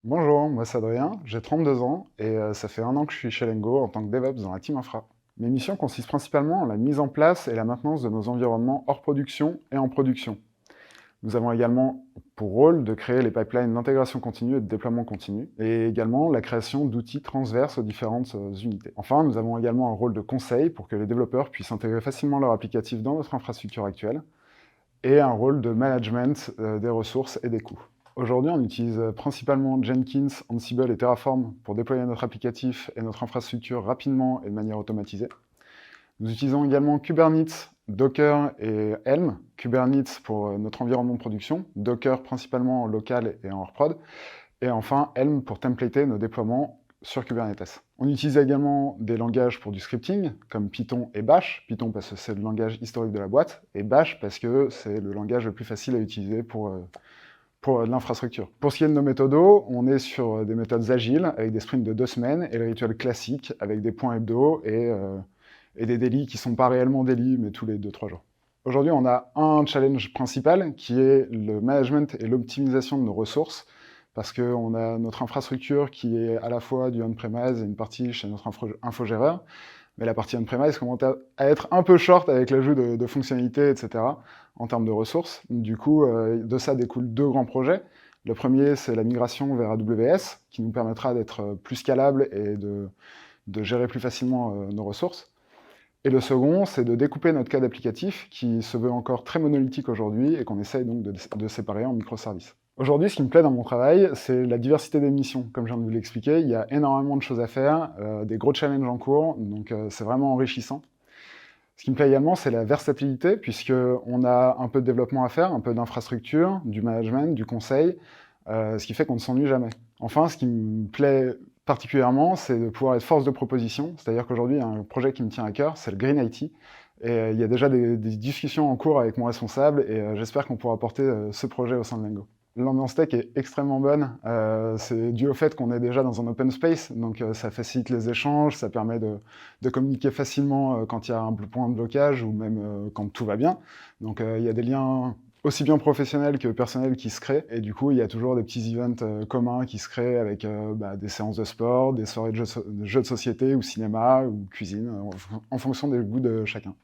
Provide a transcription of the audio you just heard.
Bonjour, moi c'est Adrien, j'ai 32 ans et ça fait 1 an que je suis chez Lengo en tant que DevOps dans la team infra. Mes missions consistent principalement en la mise en place et la maintenance de nos environnements hors production et en production. Nous avons également pour rôle de créer les pipelines d'intégration continue et de déploiement continu, et également la création d'outils transverses aux différentes unités. Enfin, nous avons également un rôle de conseil pour que les développeurs puissent intégrer facilement leur applicatif dans notre infrastructure actuelle, et un rôle de management des ressources et des coûts. Aujourd'hui, on utilise principalement Jenkins, Ansible et Terraform pour déployer notre applicatif et notre infrastructure rapidement et de manière automatisée. Nous utilisons également Kubernetes, Docker et Helm. Kubernetes pour notre environnement de production, Docker principalement en local et en hors prod, et enfin Helm pour templater nos déploiements sur Kubernetes. On utilise également des langages pour du scripting, comme Python et Bash. Python parce que c'est le langage historique de la boîte, et Bash parce que c'est le langage le plus facile à utiliser pour l'infrastructure. Pour ce qui est de nos méthodos, on est sur des méthodes agiles, avec des sprints de 2 semaines, et le rituel classique, avec des points hebdo et des délits qui ne sont pas réellement délits, mais tous les 2-3 jours. Aujourd'hui, on a un challenge principal, qui est le management et l'optimisation de nos ressources, parce qu'on a notre infrastructure qui est à la fois du on-premise et une partie chez notre infogéreur, mais la partie on-premise commence à être un peu short avec l'ajout de fonctionnalités, etc., en termes de ressources. Du coup, de ça découlent 2 grands projets. Le premier, c'est la migration vers AWS, qui nous permettra d'être plus scalable et de gérer plus facilement nos ressources. Et le second, c'est de découper notre code applicatif, qui se veut encore très monolithique aujourd'hui, et qu'on essaye donc de séparer en microservices. Aujourd'hui, ce qui me plaît dans mon travail, c'est la diversité des missions. Comme je viens de vous l'expliquer, il y a énormément de choses à faire, des gros challenges en cours, donc c'est vraiment enrichissant. Ce qui me plaît également, c'est la versatilité, puisqu'on a un peu de développement à faire, un peu d'infrastructure, du management, du conseil, ce qui fait qu'on ne s'ennuie jamais. Enfin, ce qui me plaît particulièrement, c'est de pouvoir être force de proposition, c'est-à-dire qu'aujourd'hui, il y a un projet qui me tient à cœur, c'est le Green IT, et il y a déjà des discussions en cours avec mon responsable, et j'espère qu'on pourra porter ce projet au sein de Lengo. L'ambiance tech est extrêmement bonne, c'est dû au fait qu'on est déjà dans un open space, donc ça facilite les échanges, ça permet de communiquer facilement quand il y a un point de blocage, ou même quand tout va bien. Donc il y a des liens aussi bien professionnels que personnels qui se créent, et du coup il y a toujours des petits events communs qui se créent avec des séances de sport, des soirées de jeux de société, ou cinéma, ou cuisine, en fonction des goûts de chacun.